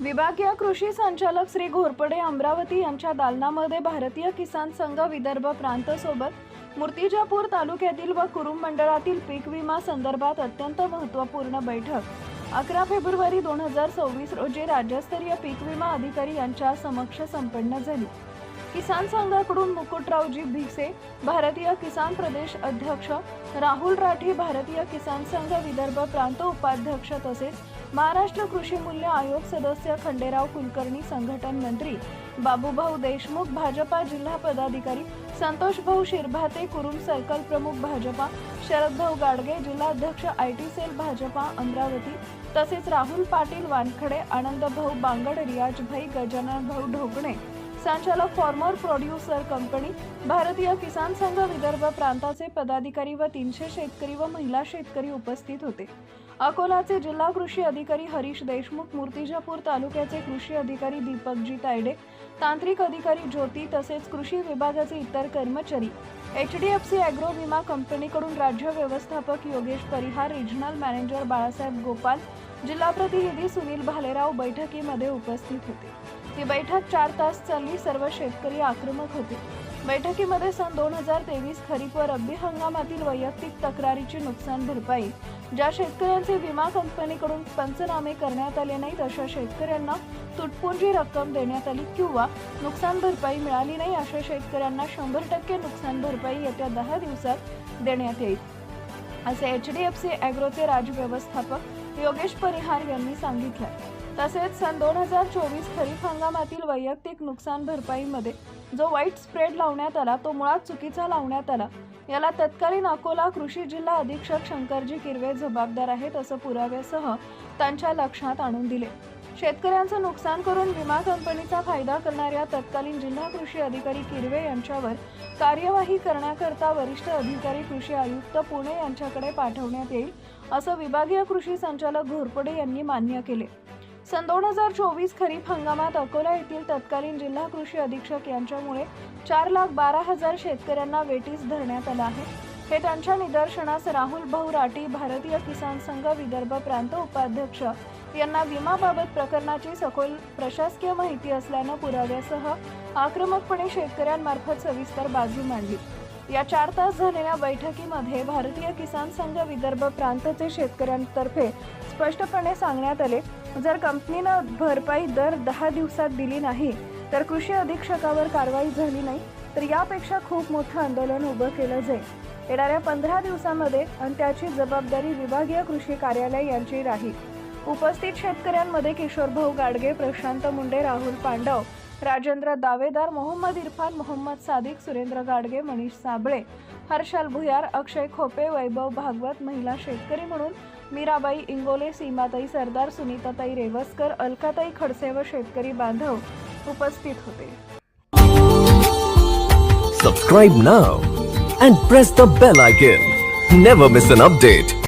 विभागीय कृषी संचालक श्री घोरपडे अमरावती यांच्या दालनामध्ये भारतीय किसान संघ विदर्भ प्रांतसोबत मूर्तिजापूर तालुक्यातील व कुरुम मंडळातील पीक विमा संदर्भात अत्यंत महत्त्वपूर्ण बैठक 11 फेब्रुवारी 2024 रोजी राज्यस्तरीय पीक विमा अधिकारी यांच्या समक्ष संपन्न झाली। किसान संघाकडून मुकुटरावजी भिसे, भारतीय किसान प्रदेश अध्यक्ष, राहुल राठी, भारतीय किसान संघ विदर्भ प्रांत उपाध्यक्ष तसेच महाराष्ट्र कृषी मूल्य आयोग सदस्य खंडेराव कुलकर्णी, संघटन मंत्री बाबूभाऊ देशमुख, भाजपा जिल्हा पदाधिकारी संतोषभाऊ शिरभाते, कुरुम सर्कल प्रमुख भाजपा शरदभाऊ गाडगे, जिल्हा अध्यक्ष IT सेल भाजपा अमरावती तसेच राहुल पाटील वानखडे, आनंदभाऊ बांगड, रियाजभाई, गजाननभाऊ ढोकणे, संचालक फॉर्मर प्रोड्युसर कंपनी, भारतीय किसान संघ विदर्भ प्रांताचे पदाधिकारी व 300 शेतकरी व महिला शेतकरी उपस्थित होते। अकोलाचे जिल्हा कृषी अधिकारी हरीश देशमुख, मूर्तिजापूर तालुक्याचे कृषी अधिकारी दीपकजी तायडे, तांत्रिक अधिकारी ज्योती तसेच कृषी विभागाचे इतर कर्मचारी, HDFC ॲग्रो विमा कंपनीकडून राज्य व्यवस्थापक योगेश परिहार, रिजनल मॅनेजर बाळासाहेब गोपाल, जिल्हा प्रतिनिधी सुनील भालेराव बैठकीमध्ये उपस्थित होते। ही बैठक 4 तास चालली। सर्व शेतकरी आक्रमक होते। बैठकीमध्ये सन 2023 खरीप व रब्बी हंगामातील वैयक्तिक तक्रारीची नुकसान भरपाई, ज्या शेतकऱ्यांचे विमा कंपनीकडून पंचनामे करण्यात आले नाहीत अशा शेतकऱ्यांना तुटपुंजी रक्कम देण्यात आली किंवा नुकसान भरपाई मिळाली नाही अशा शेतकऱ्यांना 100% नुकसान भरपाई येत्या 10 दिवसात देण्यात येईल, असे HDFC ॲग्रोचे राज्य व्यवस्थापक योगेश परिहार यांनी सांगितले। तसेच सन 2024 खरीप हंगामातील वैयक्तिक नुकसान भरपाईमध्ये जो व्हाईट स्प्रेड लावण्यात आला तो मुळात चुकीचा लावण्यात आला। याला तत्कालीन अकोला कृषी जिल्हा अधीक्षक शंकरजी किरवे जबाबदार आहेत असं पुराव्यासह त्यांच्या लक्षात आणून दिले। शेतकऱ्यांचं नुकसान करून विमा कंपनीचा फायदा करणाऱ्या तत्कालीन जिल्हा कृषी अधिकारी किरवे यांच्यावर कार्यवाही करण्याकरता वरिष्ठ अधिकारी कृषी आयुक्त पुणे यांच्याकडे पाठवण्यात येईल असं विभागीय कृषी संचालक घोरपडे यांनी मान्य केले। सन 2024 खरीप हंगामात अकोला येथील तत्कालीन जिल्हा कृषी अधीक्षक यांच्यामुळे 4,12,000 शेतकऱ्यांना वेटीस धरण्यात आलं आहे। हे त्यांच्या निदर्शनास राहुल भाऊ राठी, भारतीय किसान संघ विदर्भ प्रांत उपाध्यक्ष यांना विमाबाबत प्रकरणाची सखोल प्रशासकीय माहिती असल्यानं पुराव्यासह आक्रमकपणे शेतकऱ्यांमार्फत सविस्तर बाजू मांडली। या 4 तास झालेल्या बैठकीमध्ये भारतीय किसान संघ विदर्भ प्रांतचे शेतकऱ्यांतर्फे स्पष्टपणे सांगण्यात आले, जर कंपनीनं भरपाई दर 10 दिवसात दिली नाही तर कृषी अधीक्षकावर कारवाई झाली नाही तर यापेक्षा खूप मोठं आंदोलन उभं केलं जाईल। येणाऱ्या 15 दिवसांमध्ये आणि त्याची जबाबदारी विभागीय कृषी कार्यालय यांची राहील। उपस्थित शेतकऱ्यांमध्ये किशोरभाऊ गाडगे, प्रशांत मुंडे, राहुल पांडव, राजेंद्र दावेदार, मोहम्मद इरफान, मोहम्मद सादिक, सुरेंद्र गाडगे, मनीष साबळे, हर्षल भुयार, अक्षय खोपे, वैभव भागवत, महिला शेतकरी म्हणून मीराबाई इंगोले, सीमाताई सरदार, सुनीताताई रेवस्कर, अलकाताई खडसे व शेतकरी बांधव उपस्थित होते। Subscribe now and press the bell icon. Never miss an update.